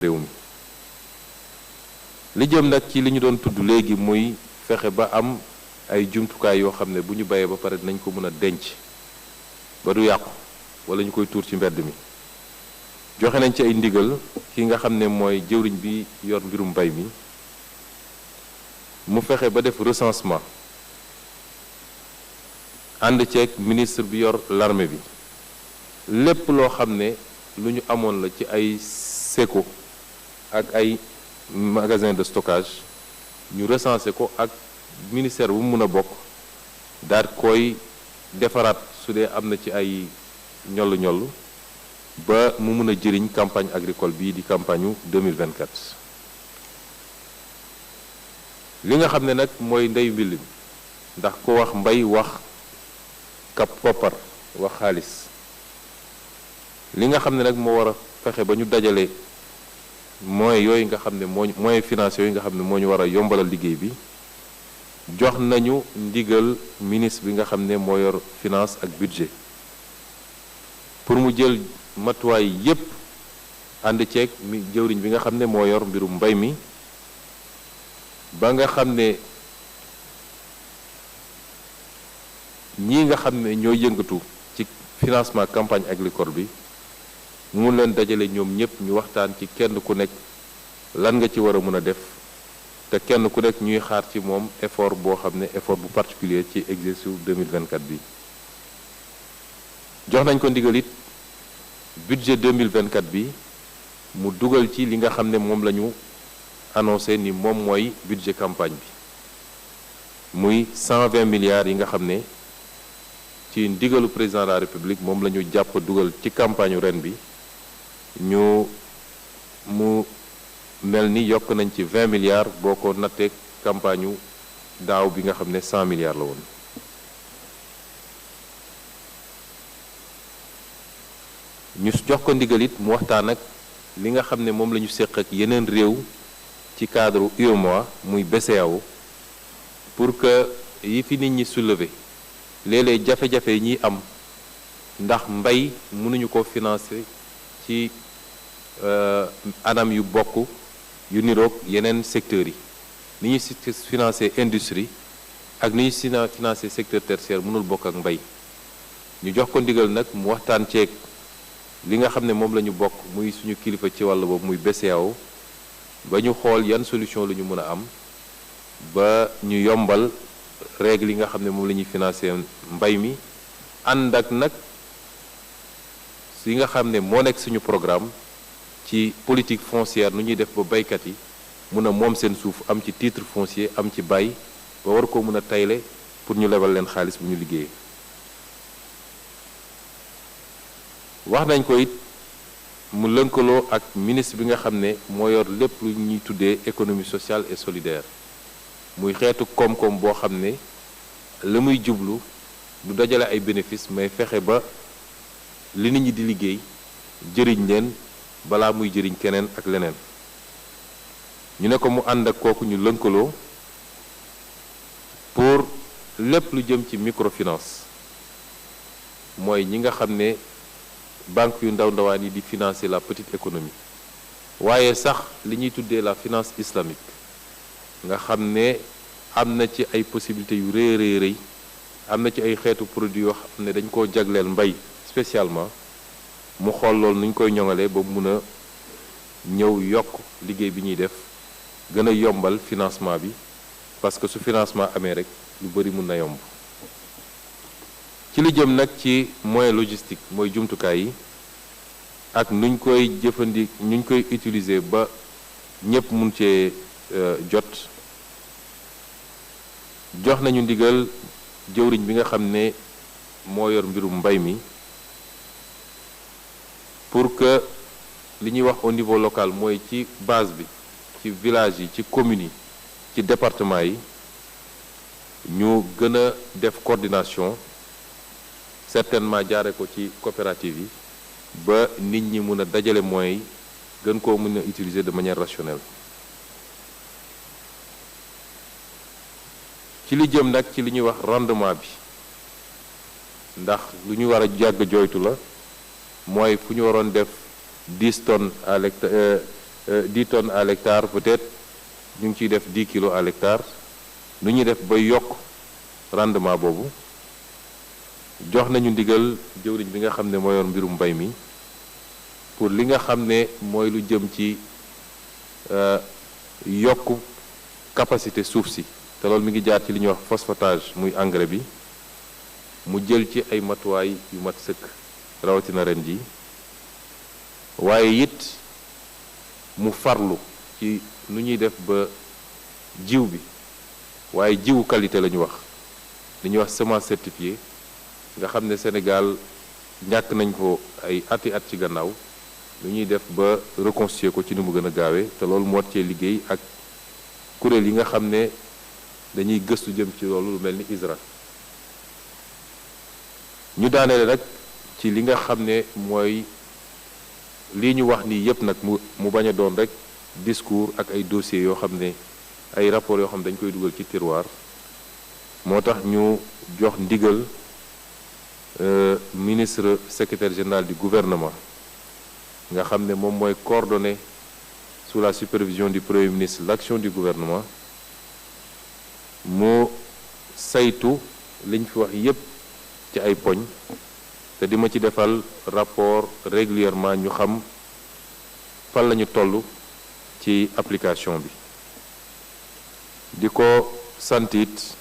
réew mi li jëm nag ci li ñu doon tudd léegi muy fexe ba am ay jumtukaay yoo xam ne bu ñu bayee ba pare dinañ ko mën a denc ba du yàqu wala ñu koy tuur ci mbedd mi joxe nañ ci ay ndigal ki nga xam ne mooy jëwriñ bi yor mbirum mbay mi mu fexe ba def recensement ànd ceeg ministre bi yor l'armée bi lépp loo xam ne lu ñu amoon la ci ay séco ak ay magasin de stockage ñu recensé ko ak ministère bu mu mën a bokk daal koy defaraat su dee am na ci ay ñoll-ñoll ba mu mën a jëriñ campagne agricole bii di campagne u 2024 li nga xam ne nag mooy ndeyu mbill mi ndax ko wax mbay wax koppar wax xaalis li nga xam ne nag moo war a fexe ba ñu dajale moyens yooyu nga xam ne moyens financiers yooyu nga xam ne moo ñu war a yombalal liggéey bi jox nañu ndigal ministre bi nga xam ne moo yor finance ak budget pour mu jël matuwaay yépp ànd ceeg mi jëwriñ bi nga xam ne moo yor mbirum mbay mi ba nga xam ne ñii nga xam ne ñoo yëngatu ci financement campagne agricole bi mu mun leen dajale ñoom ñëpp ñu waxtaan ci kenn ku nekk lan nga ci war a mën a def te kenn ku nekk ñuy xaar ci moom effort boo xam ne effort bu particulier ci exercice 2024 bi jox nañ ko ndigal it budget 2024 bi mu dugal ci li nga xam ne moom la ñu annoncé ni moom mooy budget campagne bi muy 120 milliards yi nga xam ne ci ndigalu président de la république moom la ñu jàpp dugal ci campagne ren bi mu mel ni yokk nañ ci 20 milliards boo ko nattee campagne daaw bi nga xam ne 100 milliards la woon ñu jox ko ndigal it mu waxtaan ak li nga xam ne moom la ñu séq ak yeneen réew ci cadre UEMOA muy BCEAO pour que yi fi nit ñi soulever léeg-léeg jafe-jafe yi ñuy am ndax mbay mënuñu ko financer ci anam yu bokk yu niroog yeneen secteurs yi ni ñuy financer industrie ak ni ñuy financer secteur tertiaire mënul bokk ak mbay ñu jox ko ndigal nag mu waxtaan ceeg li nga xam ne moom la ñu bokk muy suñu kilifa ci wàll boobu muy BCEAO ba ñu xool yan solution la ñu mën a am ba ñu yombal règle yi nga xam ne moom la ñuy financer mbay mi ànd ak nag yi nga xam ne moo nekk suñu programme ci politique foncière nu ñuy def ba baykat yi mun a moom seen suuf am ci titre foncier am ci bay ba war koo mën a tayle pour ñu lebal leen xaalis bu ñu liggéeyee wax nañ ko it mu lënkaloo ak ministre bi nga xam ne moo yor lépp lu ñuy tuddee économie sociale et solidaire muy xeetu koom-koom boo xam ne la muy jublu du dajale ay bénéfices mais fexe ba li nit ñi di liggéey jëriñ leen balaa muy jëriñ keneen ak leneen ñu ne ko mu ànd ak kooku ñu lënkaloo pour lépp lu jëm ci microfinance mooy ñi nga xam ne banque yu ndaw ndawaan yi di financer la petite économie waaye sax li ñuy tuddee la finance islamique nga xam ne am na ci ay possibilités yu rëy rëy am na ci ay xeetu produits yoo xam ne dañ koo jagleel mbay spécialement mu xool loolu nu ñu koy ñoŋalee ba mun a ñëw yokk liggéey bi ñuy def gën a yombal financement bi parce que su financement amee rek lu bari mun na yomb ci li jëm nag ci moyen logistique mooy jumtukaay yi ak nuñ koy nuñ koy utiliser ba ñépp mun cee jot jox nañu ndigal jëwriñ bi nga xam ne moo yor mbirum mbay mi pour que li ñuy wax au niveau local mooy ci base bi ci village yi ci communes yi ci département yi ñu gën a def coordination certainement jaare ko ci coopérative yi ba nit ñi mun a dajale moyens yi gën koo mën a utiliser de manière rationnelle ci li jëm nag ci li ñuy wax rendement bi ndax lu ñu war a jàgg jooytu la mooy fu ñu waroon def 10 tonnes à l'hectare 10 tonnes à l'hectare, peut-être ñu ngi ciy def 10 kilos à l'hectare. Nu ñuy def ba yokk rendement boobu jox nañu ndigal jëwriñ bi nga xam ne moo yor mbirum mbay mi pour li nga xam ne mooy lu jëm ci yokk capacité suuf si te loolu mi ngi jaar ci li ñuy wax phosphatage muy engrais bi mu jël ci ay matuwaay yu mat sëkk rawatina ren ji waaye it mu farlu ci nu ñuy def ba jiw bi waaye jiwu qualité la ñu wax li ñuy wax semence certifiée nga xam ne Sénégal ñàkk nañ ko ay ati at ci gannaaw lu ñuy def ba reconstituer ko ci ni mu gën a gaawee te loolu moo cee liggéey ak kuréel yi nga xam ne dañuy gëstu jëm ci loolu lu mel ni ISRA ñu daaneele nag ci li nga xam ne mooy lii ñu wax nii yépp nag mu bañ a doon rek discours ak ay dossiers yoo xam ne ay rapports yoo xam ne dañ koy dugal ci tiroir moo tax ñu jox ndigal ministre secrétaire général du gouvernement nga xam ne moom mooy coordonner sous la supervision du premier ministre l'action du gouvernement mu saytu liñ fi wax yépp ci ay poñ te di ma ci defal rapport régulièrement ñu xam fan la ñu toll ci application bi di ko sant it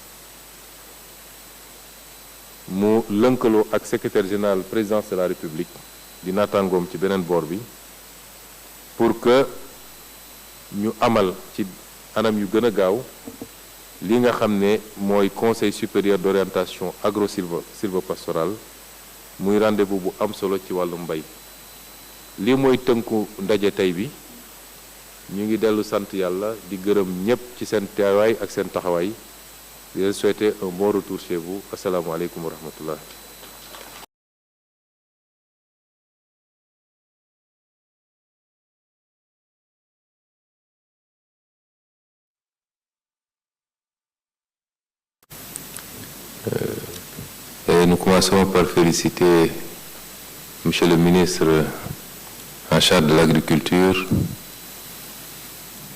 mu lënkaloo ak secrétaire général présidence de la république di naataangoom ci beneen boor bi pour que ñu amal ci anam yu gën a gaaw li nga xam ne mooy conseil supérieur d'orientation agro-sylvo-pastorale muy rendez-vous bu am solo ci wàllu mbay lii mooy tënku ndaje tey bi ñu ngi dellu sant yàlla di gërëm ñépp ci seen teewaay ak seen taxawaay di leen souhaiter un bon retour chez vous asalaamaaleykum wa rahmatullah. Nous commencerons par féliciter Monsieur le ministre en charge de l'agriculture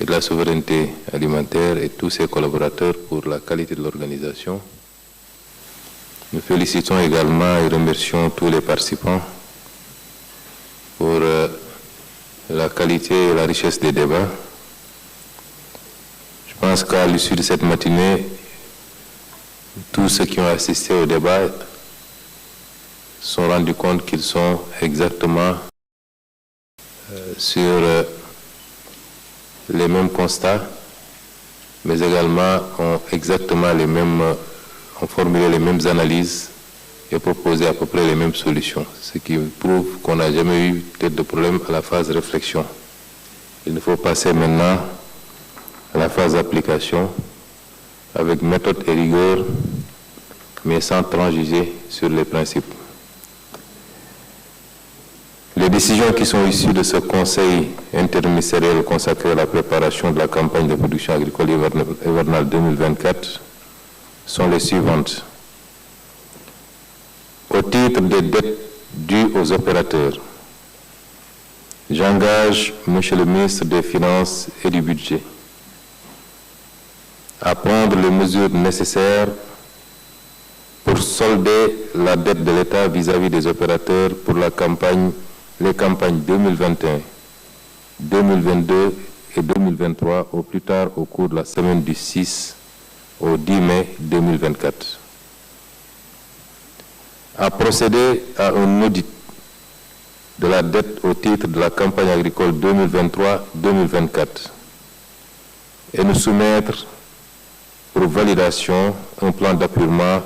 et de la souveraineté alimentaire et tous ses collaborateurs pour la qualité de l'organisation. Nous félicitons également et remercions tous les participants pour la qualité et la richesse des débats. Je pense qu'à l'issue de cette matinée, tous ceux qui ont assisté au débat se sont rendus compte qu'ils sont exactement sur les mêmes constats, mais également ont formulé les mêmes analyses et proposé à peu près les mêmes solutions, ce qui prouve qu'on n'a jamais eu peut-être de problème à la phase de réflexion. Il nous faut passer maintenant à la phase d'application avec méthode et rigueur, mais sans transiger sur les principes. Les décisions qui sont issues de ce conseil interministériel consacré à la préparation de la campagne de production agricole hivernale 2024 sont les suivantes. Au titre des dettes dues aux opérateurs, j'engage Monsieur le ministre des Finances et du Budget à prendre les mesures nécessaires pour solder la dette de l'État vis-à-vis des opérateurs pour les campagnes 2021, 2022 et 2023 au plus tard au cours de la semaine du 6 au 10 mai 2024. À procéder à un audit de la dette au titre de la campagne agricole 2023-2024 et nous soumettre pour validation un plan d'appurement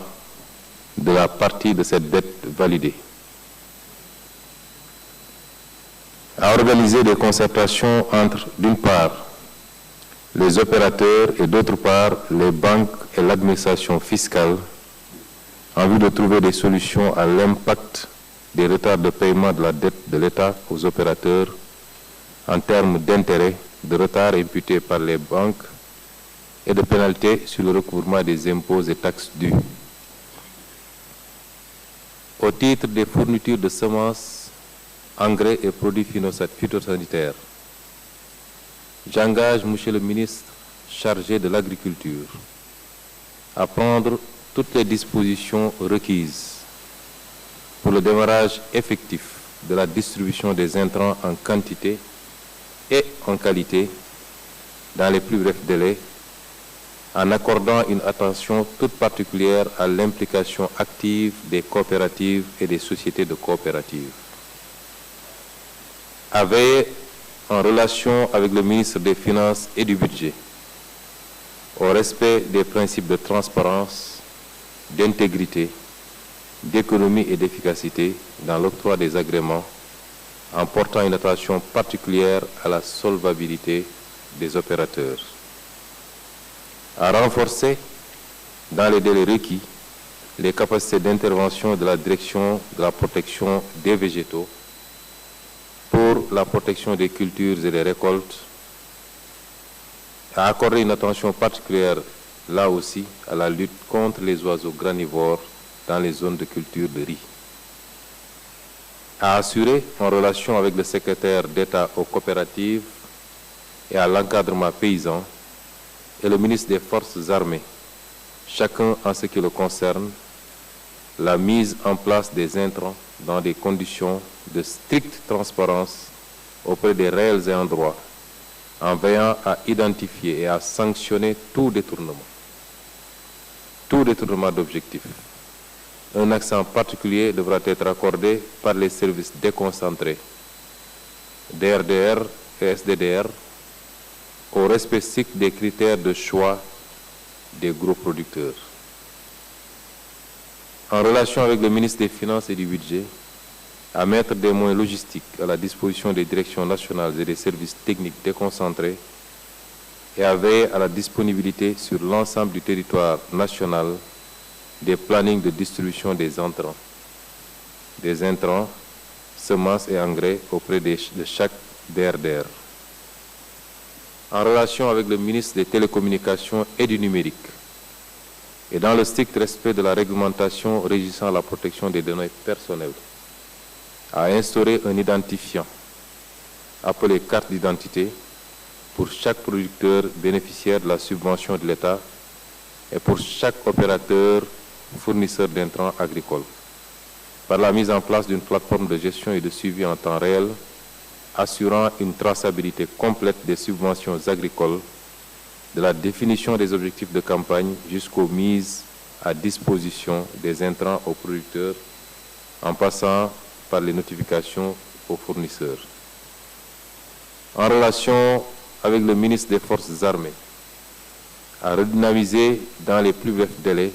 de la partie de cette dette validée. À organiser des concertations entre, d'une part, les opérateurs et d'autre part, les banques et l'administration fiscale en vue de trouver des solutions à l'impact des retards de paiement de la dette de l'État aux opérateurs en termes d'intérêts, de retards imputés par les banques et de pénalités sur le recouvrement des impôts et taxes dus. Au titre des fournitures de semences, engrais et produits phytosanitaires, J'engage Monsieur le ministre chargé de l'Agriculture à prendre toutes les dispositions requises pour le démarrage effectif de la distribution des intrants en quantité et en qualité dans les plus brefs délais, en accordant une attention toute particulière à l'implication active des coopératives et des sociétés de coopératives. À veiller en relation avec le ministre des Finances et du Budget au respect des principes de transparence, d'intégrité, d'économie et d'efficacité dans l'octroi des agréments, en portant une attention particulière à la solvabilité des opérateurs. À renforcer, dans les délais requis, les capacités d'intervention de la direction de la protection des végétaux pour la protection des cultures et des récoltes, à accorder une attention particulière, là aussi, à la lutte contre les oiseaux granivores dans les zones de culture de riz, à assurer, en relation avec le secrétaire d'État aux coopératives et à l'encadrement paysan et le ministre des Forces armées, chacun en ce qui le concerne, la mise en place des intrants dans des conditions de stricte transparence auprès des réels ayants droit, en veillant à identifier et à sanctionner tout détournement d'objectifs. Un accent particulier devra être accordé par les services déconcentrés, DRDR et SDDR, au respect strict des critères de choix des gros producteurs. En relation avec le ministre des Finances et du Budget, à mettre des moyens logistiques à la disposition des directions nationales et des services techniques déconcentrés et à veiller à la disponibilité sur l'ensemble du territoire national des plannings de distribution des intrants, semences et engrais auprès de chaque DRDR. En relation avec le ministre des Télécommunications et du Numérique, et dans le strict respect de la réglementation régissant la protection des données personnelles, à instaurer un identifiant appelé carte d'identité pour chaque producteur bénéficiaire de la subvention de l'État et pour chaque opérateur fournisseur d'intrants agricoles, par la mise en place d'une plateforme de gestion et de suivi en temps réel, assurant une traçabilité complète des subventions agricoles, de la définition des objectifs de campagne jusqu'aux mises à disposition des intrants aux producteurs, en passant par les notifications aux fournisseurs. En relation avec le ministre des Forces armées, à redynamiser dans les plus brefs délais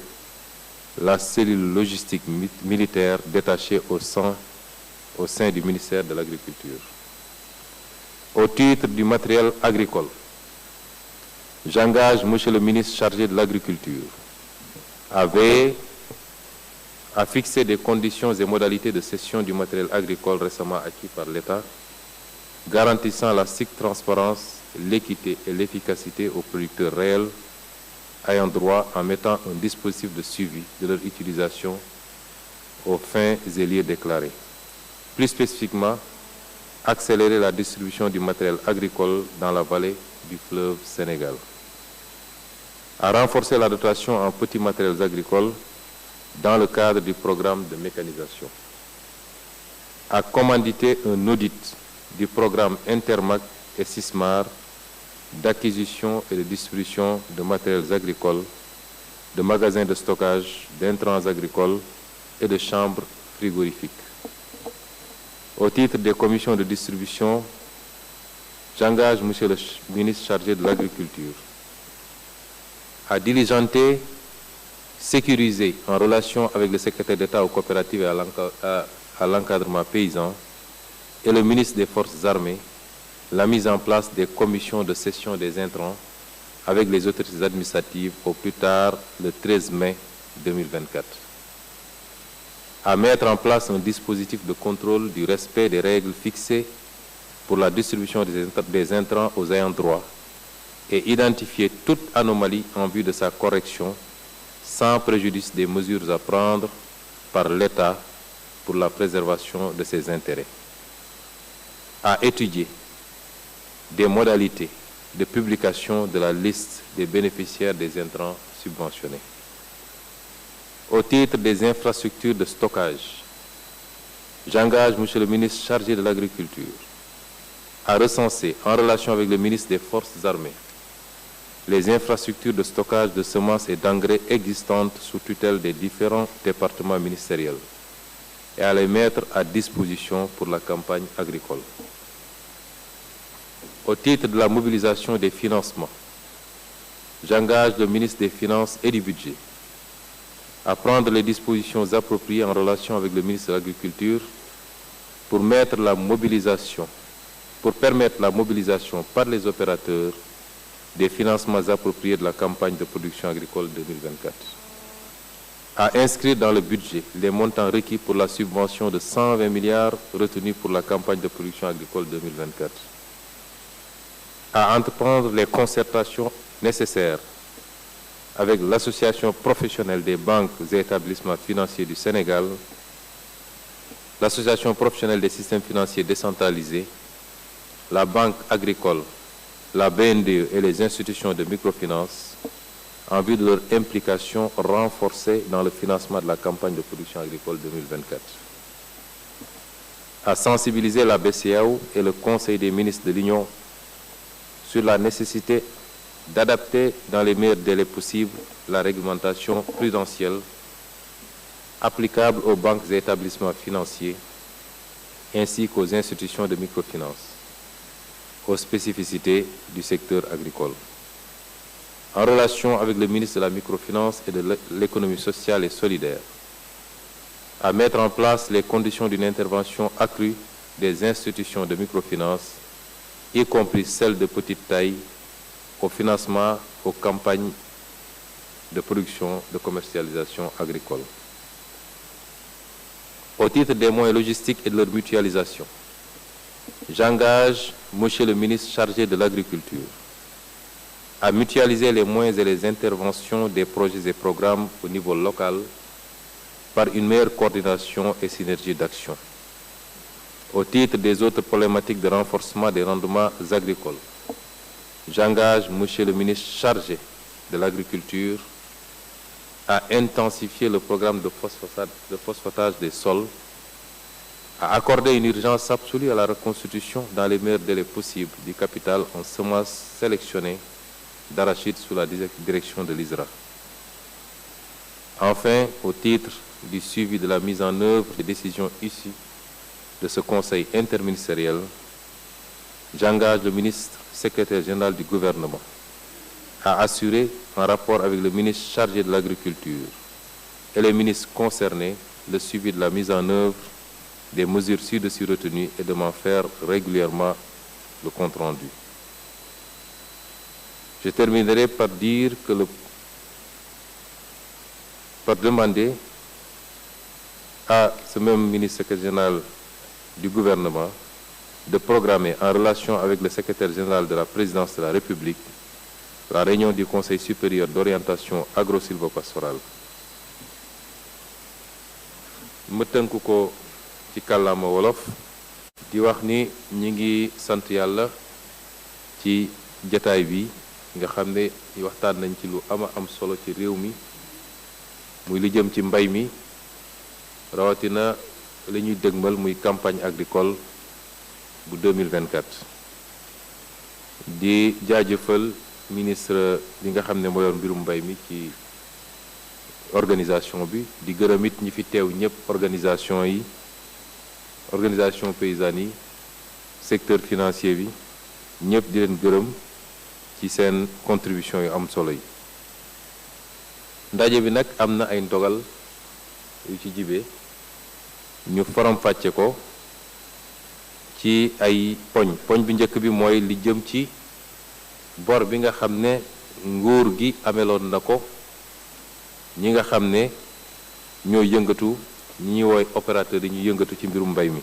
la cellule logistique militaire détachée au sein du ministère de l'Agriculture. Au titre du matériel agricole, j'engage Monsieur le ministre chargé de l'Agriculture à veiller à fixer des conditions et modalités de cession du matériel agricole récemment acquis par l'État, garantissant la stricte transparence, l'équité et l'efficacité aux producteurs réels ayant droit en mettant un dispositif de suivi de leur utilisation aux fins et lieux déclarés. Plus spécifiquement, accélérer la distribution du matériel agricole dans la vallée du fleuve Sénégal. À renforcer la dotation en petits matériels agricoles dans le cadre du programme de mécanisation. À commanditer un audit du programme Intermac et Sismar d'acquisition et de distribution de matériels agricoles, de magasins de stockage, d'intrants agricoles et de chambres frigorifiques. Au titre des commissions de distribution, j'engage Monsieur le ministre chargé de l'Agriculture à diligenter, sécuriser en relation avec le secrétaire d'État aux coopératives et à l'encadrement paysan et le ministre des Forces armées la mise en place des commissions de cession des intrants avec les autorités administratives au plus tard le 13 mai 2024. À mettre en place un dispositif de contrôle du respect des règles fixées pour la distribution des intrants aux ayants droit et identifier toute anomalie en vue de sa correction sans préjudice des mesures à prendre par l'État pour la préservation de ses intérêts. À étudier des modalités de publication de la liste des bénéficiaires des intrants subventionnés. Au titre des infrastructures de stockage, j'engage Monsieur le ministre chargé de l'Agriculture à recenser, en relation avec le ministre des Forces armées, les infrastructures de stockage de semences et d'engrais existantes sous tutelle des différents départements ministériels et à les mettre à disposition pour la campagne agricole. Au titre de la mobilisation des financements, j'engage le ministre des Finances et du Budget à prendre les dispositions appropriées en relation avec le ministre de l'Agriculture pour permettre la mobilisation par les opérateurs des financements appropriés de la campagne de production agricole 2024. À inscrire dans le budget les montants requis pour la subvention de 120 milliards retenus pour la campagne de production agricole 2024. À entreprendre les concertations nécessaires avec l'Association professionnelle des banques et établissements financiers du Sénégal, l'Association professionnelle des systèmes financiers décentralisés, la Banque agricole, la BNDE et les institutions de microfinance en vue de leur implication renforcée dans le financement de la campagne de production agricole 2024. À sensibiliser la BCEAO et le Conseil des ministres de l'Union sur la nécessité d'adapter dans les meilleurs délais possibles la réglementation prudentielle applicable aux banques et établissements financiers ainsi qu'aux institutions de microfinance, aux spécificités du secteur agricole. En relation avec le ministre de la Microfinance et de l'économie sociale et solidaire, à mettre en place les conditions d'une intervention accrue des institutions de microfinance, y compris celles de petite taille, au financement aux campagnes de production, de commercialisation agricole. Au titre des moyens logistiques et de leur mutualisation, j'engage Monsieur le ministre chargé de l'Agriculture à mutualiser les moyens et les interventions des projets et programmes au niveau local par une meilleure coordination et synergie d'action. Au titre des autres problématiques de renforcement des rendements agricoles, j'engage Monsieur le ministre chargé de l'Agriculture à intensifier le programme de phosphatage des sols, à accorder une urgence absolue à la reconstitution dans les meilleurs délais possibles du capital en semences sélectionnées d'arachide sous la direction de l'ISRA. Enfin, au titre du suivi de la mise en œuvre des décisions issues de ce Conseil interministériel, j'engage le ministre secrétaire général du gouvernement à assurer, en rapport avec le ministre chargé de l'Agriculture et les ministres concernés, le suivi de la mise en œuvre des mesures ci-dessus retenues et de m'en faire régulièrement le compte-rendu. Je terminerai par dire que par demander à ce même ministre secrétaire général du gouvernement de programmer, en relation avec le secrétaire général de la présidence de la République, la réunion du Conseil supérieur d'orientation agro-sylvo-pastorale. ma tënk ko ci kàllaama wolof di wax ni ñi ngi sant yàlla ci jataay bi nga xam ne waxtaan nañ ci lu am solo ci réew mi muy li jëm ci mbay mi rawatina li ñuy dëgmal muy campagne agricole bu 2024 di jaajëfal ministre bi nga xam ne moo yor mbirum mbay mi ci organisation bi di gërëm it ñi fi teew ñëpp organisation paysanne yi secteur financier bi ñëpp di leen gërëm ci seen contribution yu am solo yi ndaje bi nag am na ay ndogal yu ci jibee ñu faram-fàcce ko ci ay poñ bi njëkk bi mooy li jëm ci bor bi nga xam ne nguur gi ameloon na ko ñi nga xam ne ñoo yëngatu ñi ñuy wooy opérateur yi ñu yëngatu ci mbirum mbay mi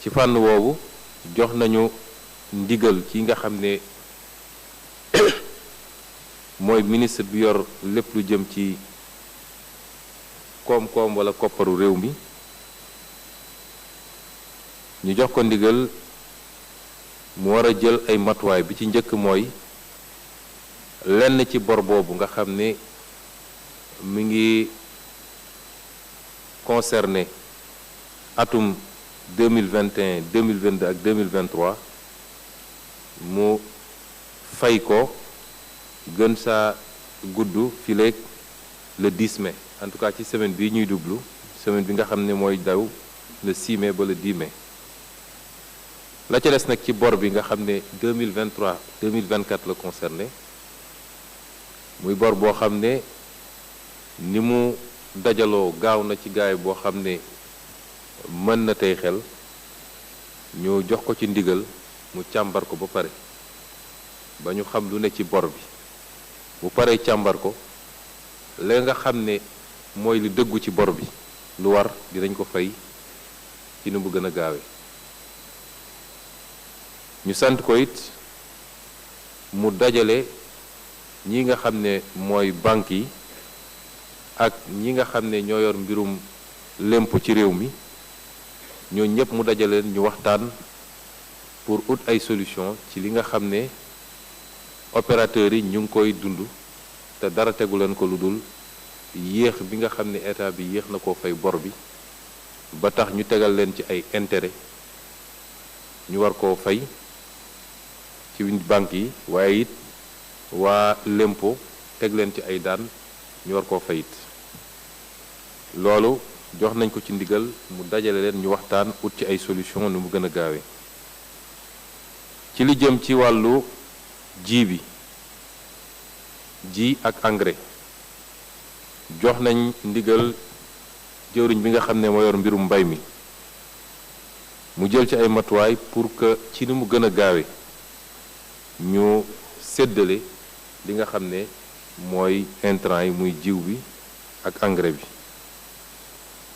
ci fànn woowu jox nañu ndigal ci nga xam ne mooy ministre bi yor lépp lu jëm ci koom-koom wala kopparu réew mi ñu jox ko ndigal mu war a jël ay matuwaay bi ci njëkk mooy lenn ci bor boobu nga xam ne mi ngi concerné atum 2021 2022 ak 2023 mu fay ko gën saa gudd fileeg le 10 mai en tout cas ci semaine bii ñuy dublu semaine bi nga xam ne mooy daw le 6 mai ba le 10 mai la ca des nag ci bor bi nga xam ne 2023 2024 la concerné muy bor boo xam ne ni mu dajaloo gaaw na ci gaay boo xam ne mën na tey xel ñu jox ko ci ndigal mu càmbar ko ba pare ba ñu xam lu ne ci bor bi bu paree càmbar ko la nga xam ne mooy li dëggu ci bor bi lu war dinañ ko fay ci nu mu gën a gaawee ñu sant ko it mu dajale ñi nga xam ne mooy banque yi ak ñi nga xam ne ñoo yor mbirum lémp ci réew mi ñoo ñëpp mu dajale ñu waxtaan pour ut ay solution ci li nga xam ne opérateurs yi ñu ngi koy dund te dara tegu leen ko lu dul yéex bi nga xam ne état bi yéex na koo fay bor bi ba tax ñu tegal leen ci ay intérêt ñu war koo fay ci banque yi waaye it waa lempo teg leen ci ay daan ñu war koo fayit loolu jox nañ ko ci ndigal mu dajale leen ñu waxtaan ut ci ay solution nu mu gën a gaawee ci li jëm ci wàllu ji ak engrais jox nañ ndigal jëwriñ bi nga xam ne moo yor mbirum mbay mi mu jël ci ay matuwaay pour que ci ni mu gën a gaawe ñu séddale li nga xam ne mooy intrant yi muy jiw bi ak engrais bi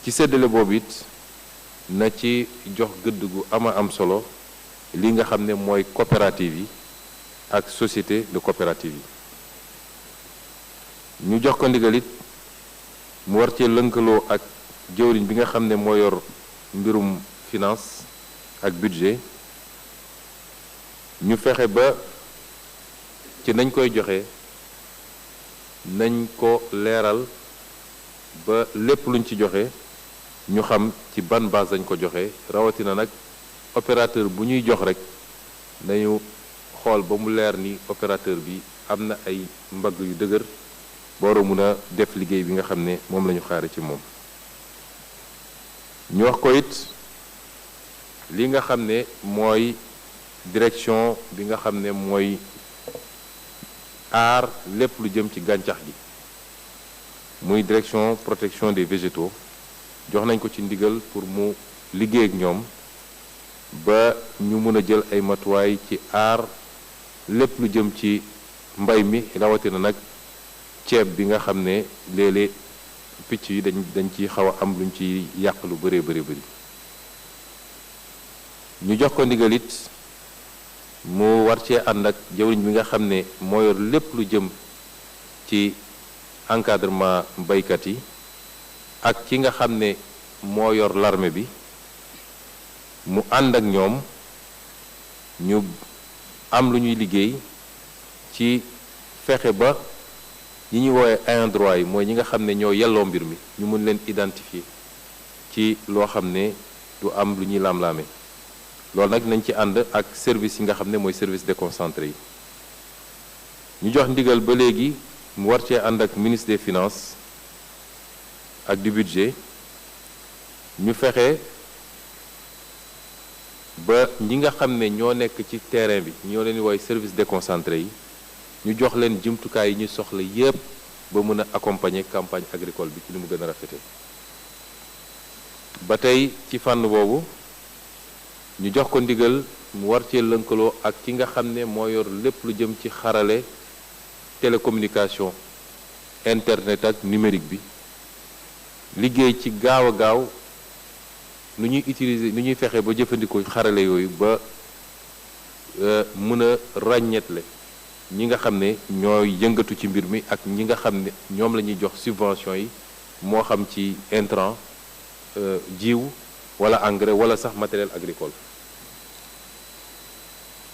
ci séddale boobu it na ci jox gëdd gu am solo li nga xam ne mooy coopérative yi ak société de coopérative yi ñu jox ko ndigal it mu war cee lënkaloo ak jëwriñ bi nga xam ne moo yor mbirum finance ak budget ñu fexe ba ci nañ koy joxe nañ ko leeral ba lépp luñ ci joxe ñu xam ci ban base dañ ko joxe rawatina nag opérateur bu ñuy jox rek nañu xool ba mu leer ni opérateur bi am na ay mbagg yu dëgër boora mun a def liggéey bi nga xam ne moom la ñu xaare ci moom ñu wax ko it li nga xam ne mooy direction bi nga xam ne mooy aar lépp lu jëm ci gàncax gi muy direction protection des végétaux jox nañ ko ci ndigal pour mu liggéey ak ñoom ba ñu mën a jël ay matuwaay ci aar lépp lu jëm ci mbay mi rawatina nag ceeb bi nga xam ne léeg-léeg picc yi dañ ci xaw a am luñ ci yàq lu bëree bëri ñu jox ko ndigal it mu war cee ànd ak jawriñ bi nga xam ne moo yor lépp lu jëm ci encadrement baykat yi ak ki nga xam ne moo yor l'armée bi mu ànd ak ñoom ñu am lu ñuy liggéey ci fexe ba ñi ñuy woowee ayants droit yi mooy ñi nga xam ne ñoo yelloo mbir mi ñu mën leen identifier ci loo xam ne du am lu ñuy laam-laame loolu nag nañ ci ànd ak service yi nga xam ne mooy service déconcentré yi ñu jox ndigal ba léegi mu war cee ànd ak ministre des finances ak du budget ñu fexe ba ñi nga xam ne ñoo nekk ci terrain bi ñoo leen di woowee service déconcentré yi ñu jox leen jumtukaay yi ñu soxla yépp ba mën a accompagner campagne agricole bi ci li mu gën a rafete ba tey ci fànn boobu ñu jox ko ndigal mu war cee lënkaloo ak ki nga xam ne moo yor lépp lu jëm ci xarale télécommunication internet ak numérique bi liggéey ci gaaw a gaaw nu ñuy utiliser nu ñuy fexe ba jëfandikoo xarale yooyu ba mën a ràññeetle ñi nga xam ne ñooy yëngatu ci mbir mi ak ñi nga xam ne ñoom la ñuy jox subvention yi moo xam ci intrant jiw wala engrais wala sax matériel agricole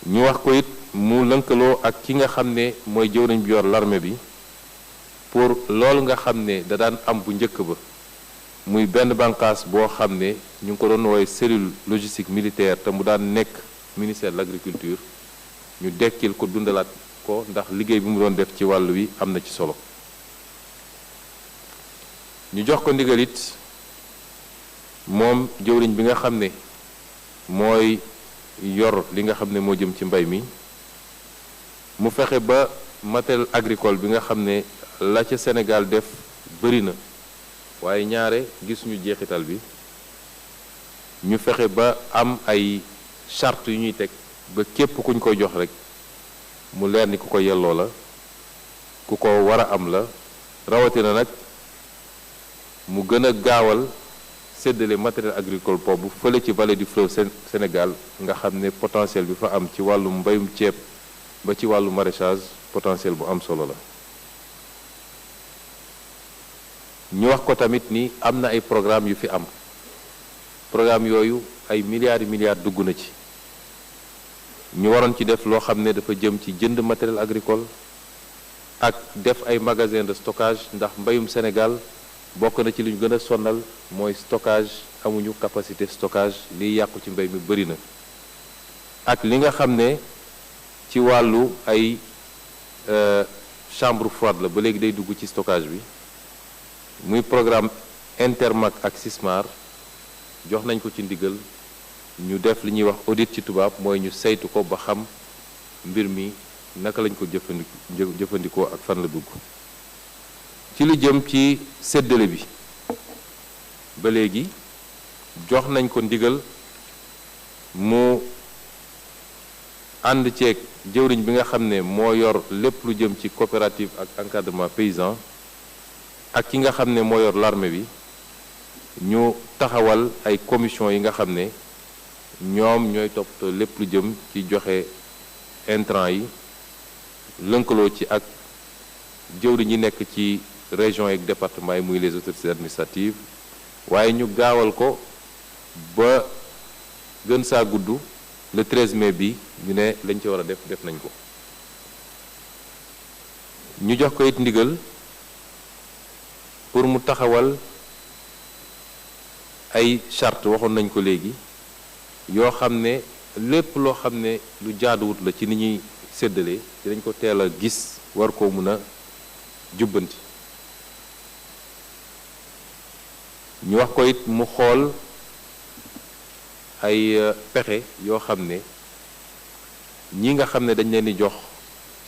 ñu wax ko it mu lënkaloo ak ki nga xam ne mooy jëwriñ bi yor l'armée bi pour loolu nga xam ne da daan am bu njëkk ba muy benn bànqaas boo xam ne ñu ngi ko doon woowe cellule logistique militaire te mu daan nekk ministère de l'agriculture ñu dekkil ko dundalaat ko ndax liggéey bi mu doon def ci wàll wi am na ci solo ñu jox ko ndigal it moom jëwriñ bi nga xam ne mooy yor li nga xam ne moo jëm ci mbay mi mu fexe ba matériel agricole bi nga xam ne la ca Sénégal def bëri na waaye ñaare gisuñu jeexital bi ñu fexe ba am ay charte yu ñuy teg ba képp kuñ koy jox rek mu leer ni ku ko yelloo la ku ko war a am la rawatina nag mu gën a gaawal séddale matériel agricole boobu fële ci vallée du fleuve Sénégal nga xam ne potentiel bi fa am ci wàllu mbayum ceeb ba ci wàllu maraîchage potentiel bu am solo la ñu wax ko tamit ni am na ay programme yu fi am programme yooyu ay milliards et milliards dugg na ci ñu waroon ci def loo xam ne dafa jëm ci jënd matériel agricole ak def ay magasin de stockage ndax mbayum Sénégal bokk na ci li ñu gën a sonal mooy stockage amuñu capacité stockage liy yàqu ci mbay mi bëri na ak li nga xam ne ci wàllu ay chambre froide la ba léegi day dugg ci stockage bi muy programme Intermac ak Sismar jox nañ ko ci ndigal ñu def li ñuy wax audit ci tubaab mooy ñu saytu ko ba xam mbir mi naka lañ ko jëfandikoo ak fan la dugg ci li jëm ci séddale bi ba léegi jox nañ ko ndigal mu ànd ceeg jëwriñ bi nga xam ne moo yor lépp lu jëm ci coopérative ak encadrement paysan ak ki nga xam ne moo yor l'armée bi ñu taxawal ay commission yi nga xam ne ñoom ñooy toppatoo lépp lu jëm ci joxe intrant yi lënkaloo ci ak jëwriñ yi nekk ci région ak département yi muy les autorités administratives waaye ñu gaawal ko ba gën saa gudd le 13 mai bi ñu ne lañ ci war a def nañ ko ñu jox ko it ndigal pour mu taxawal ay charte waxoon nañ ko léegi yoo xam ne lépp loo xam ne lu jaaduwut la ci ni ñuy séddalee dinañ ko teel a gis war koo mun a jubbanti ñu wax ko it mu xool ay pexe yoo xam ne ñi nga xam ne dañ leen di jox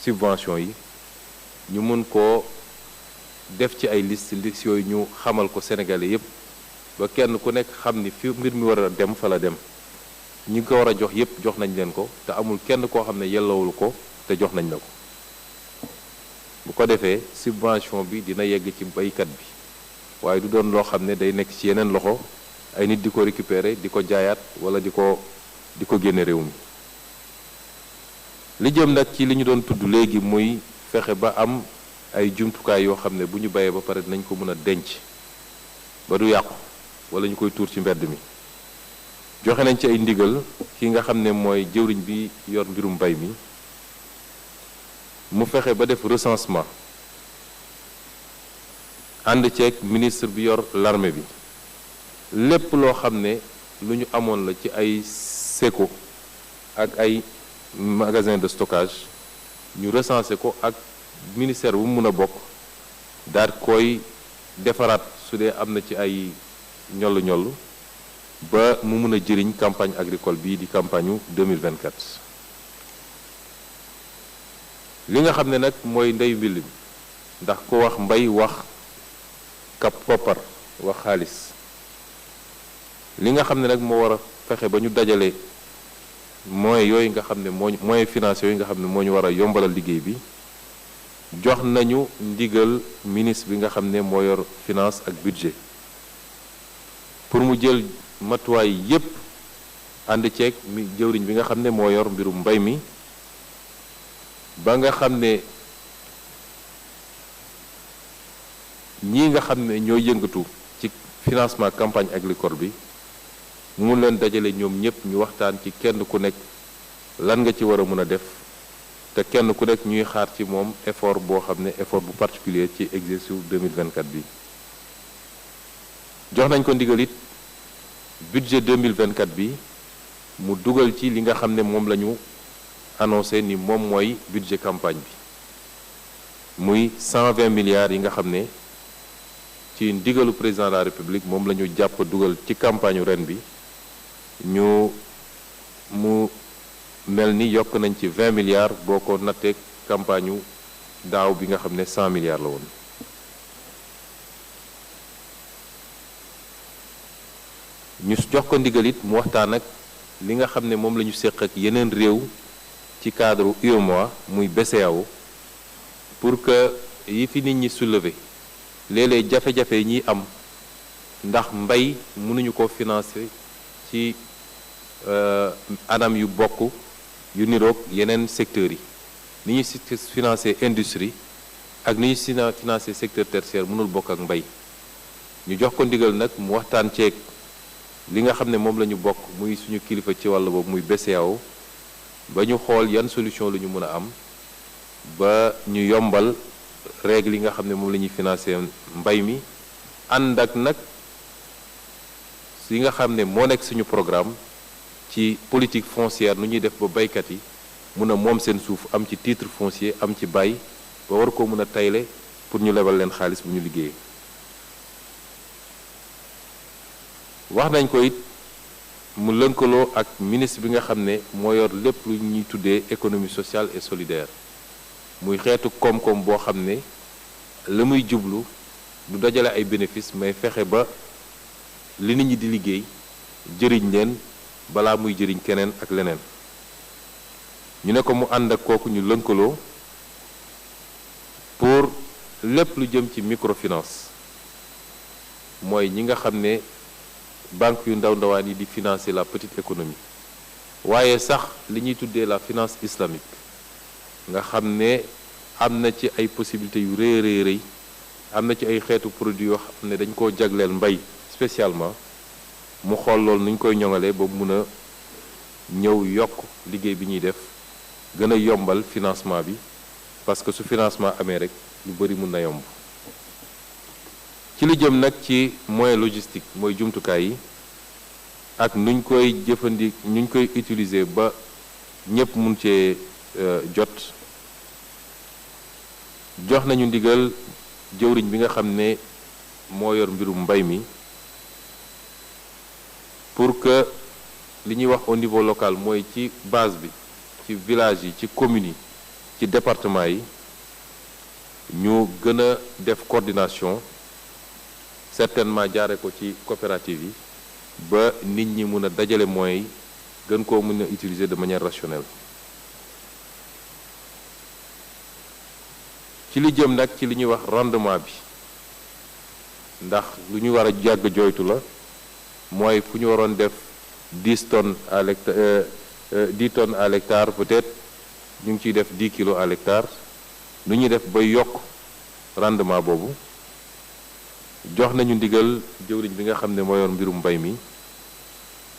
subvention yi ñu mun koo def ci ay liste yooyu ñu xamal ko Sénégalais yépp ba kenn ku nekk xam ni fi mbir mi war a dem fa la dem ñi ngi ko war a jox yépp jox nañ leen ko te amul kenn koo xam ne yellawul ko te jox nañ la ko bu ko defee subvention bi dina yegg ci baykat bi waaye du doon loo xam ne day nekk ci yeneen loxo ay nit di ko récupérer di ko jaayaat wala di ko génne réew mi li jëm nag ci li ñu doon tudd léegi muy fexe ba am ay jumtukaay yoo xam ne bu ñu bayee ba pare dinañ ko mën a denc ba du yàqu wala ñu koy tuur ci mbedd mi joxe nañ ci ay ndigal ki nga xam ne mooy jëwriñ bi yor mbirum mbay mi mu fexe ba def recensement ànd ceeg ministre bi yor l'armée bi lépp loo xam ne lu ñu amoon la ci ay séco ak ay magasin de stockage ñu recensé ko ak ministère bu mu mën a bokk daal koy defaraat su dee am na ci ay ñollu ba mu mën a jëriñ campagne agricole bii di campagne 2024 li nga xam ne nag mooy ndeyu mbill mi ndax ko wax mbay wax kap poppar wax xaalis li nga xam ne nag moo war a fexe ba ñu dajale moyens yooyu nga xam ne moyens financiers yooyu nga xam ne moo ñu war a yombalal liggéey bi jox nañu ndigal ministre bi nga xam ne moo yor finance ak budget pour mu jël matuwaay yépp ànd ceeg mi jëwriñ bi nga xam ne moo yor mbirum mbay mi ba nga xam ne ñii nga xam ne ñoo yëngatu ci financement campagne agricole bi mu leen dajale ñoom ñépp ñu waxtaan ci kenn ku nekk lan nga ci war a mën a def te kenn ku nekk ñuy xaar ci moom effort boo xam ne effort bu particulier ci exercice 2024 bi jox nañ ko ndigal it budget 2024 bi mu dugal ci li nga xam ne moom la ñu annoncé ni moom mooy budget campagne bi muy 120 milliards yi nga xam ne ci ndigalu président de la république moom la ñu jàpp dugal ci campagne ren bi mu mel ni yokk nañ ci 20 milliards boo ko nattee campagne daaw bi nga xam ne 100 milliards la woon ñu jox ko ndigal it mu waxtaan ak li nga xam ne moom la ñu séq ak yeneen réew ci cadre UEMOA muy BCEAO pour que yi fi nit ñi soulever léeg-léeg jafe-jafe yi ñuy am ndax mbay mënuñu ko financer ci anam yu bokk yu niroog yeneen secteurs yi ni ñuy financer industrie ak ni ñuy financer secteur tertiaire mënul bokk ak mbay ñu jox ko ndigal nag mu waxtaan ceeg li nga xam ne moom la ñu bokk muy suñu kilifa ci wàll boobu muy BCEAO ba ñu xool yan solution la ñu mën a am ba ñu yombal règle yi nga xam ne moom la ñuy financer mbay mi ànd ak nag yi nga xam ne moo nekk suñu programme ci politique foncière nu ñuy def ba baykat yi mun a moom seen suuf am ci titre foncier am ci bay ba war koo mën a tayle pour ñu lebal leen xaalis bu ñu liggéeyee wax nañ ko it mu lënkaloo ak ministre bi nga xam ne moo yor lépp lu ñuy tuddee économie sociale et solidaire muy xeetu koom-koom boo xam ne la muy jublu du dajale ay bénéfices mais fexe ba li nit ñi di liggéey jëriñ leen balaa muy jëriñ keneen ak leneen ñu ne ko mu ànd ak kooku ñu lënkaloo pour lépp lu jëm ci microfinance mooy ñi nga xam ne banque yu ndaw ndawaan yi di financer la petite économie waaye sax li ñuy tuddee la finance islamique nga xam ne am na ci ay possibilités yu rëy rëy am na ci ay xeetu produits yoo xam ne dañ koo jagleel mbay spécialement mu xool loolu nuñ koy ñoŋalee ba mun a ñëw yokk liggéey bi ñuy def gën a yombal financement bi parce que su financement amee rek lu bari mun na yomb ci li jëm nag ci moyen logistique mooy jumtukaay yi ak nuñ koy nuñ koy utiliser ba ñépp mun cee jot jox nañu ndigal jëwriñ bi nga xam ne moo yor mbirum mbay mi pour que li ñuy wax au niveau local mooy ci base bi ci village yi ci communes yi ci département yi ñu gën a def coordination certainement jaare ko ci coopérative yi ba nit ñi mun a dajale moyens yi gën koo mën a utiliser de manière rationnelle ci li jëm nag ci li ñuy wax rendement bi ndax lu ñu war a jàgg jooytu la mooy fu ñu waroon def 10 tonnes à l'hectare 10 tonnes à l'hectare peut-être ñu ngi ciy def 10 kilos à l'hectare lu ñuy def ba yokk rendement boobu jox nañu ndigal jëwriñ bi nga xam ne moo yor mbirum mbay mi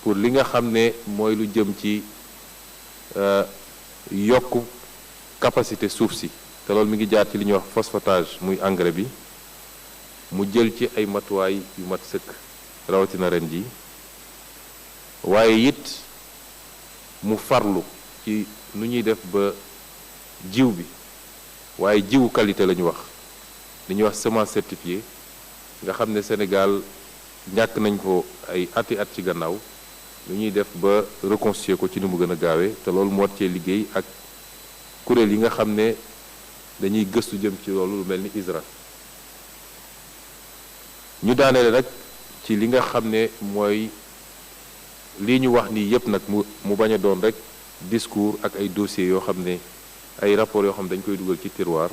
pour li nga xam ne mooy lu jëm ci yokk capacité suuf si te loolu mi ngi jaar ci li ñuy wax phosphatage muy engrais bi mu jël ci ay matuwaay yu mat sëkk rawatina ren ji waaye it mu farlu ci nu ñuy def ba jiw bi waaye jiwu qualité la ñu wax li ñuy wax semence certifiée nga xam ne Sénégal ñàkk nañ ko ay ati at ci gannaaw lu ñuy def ba reconstituer ko ci ni mu gën a gaawee te loolu mu war cee liggéey ak kuréel yi nga xam ne dañuy gëstu jëm ci loolu lu mel ni ISRA ñu daaneel rek ci li nga xam ne mooy lii ñu wax nii yépp nag mu bañ a doon rek discours ak ay dossiers yoo xam ne ay rapports yoo xam ne dañ koy dugal ci tiroir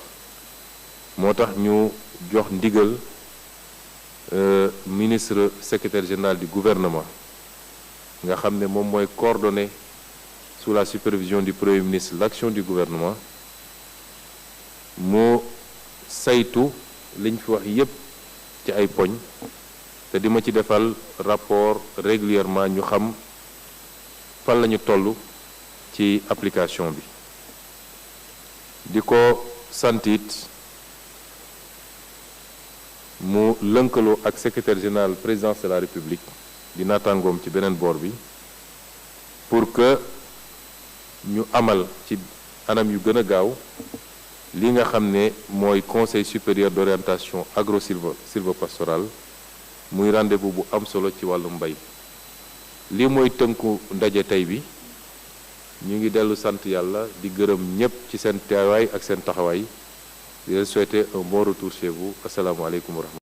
moo tax ñu jox ndigal ministre secrétaire général du gouvernement nga xam ne moom mooy coordonner sous la supervision du premier ministre l'action du gouvernement mu saytu liñ fi wax yépp ci ay poñ te di ma ci defal rapport régulièrement ñu xam fan lañu toll ci application bi di ko santit mu lënkaloo ak secrétaire général présidence de la République di naataangoom ci beneen boor bi pour que ñu amal ci anam yu gën a gaaw li nga xam ne mooy conseil supérieur d'orientation agro-sylvo-pastorale muy rendez-vous bu am solo ci wàllu mbay. lii mooy tënku ndaje tey bi ñu ngi dellu sant yàlla di gërëm ñépp ci seen teewaay ak seen taxawaay di leen souhaiter un bon retour chez vous asalaamaaleykum wa rahmatulah.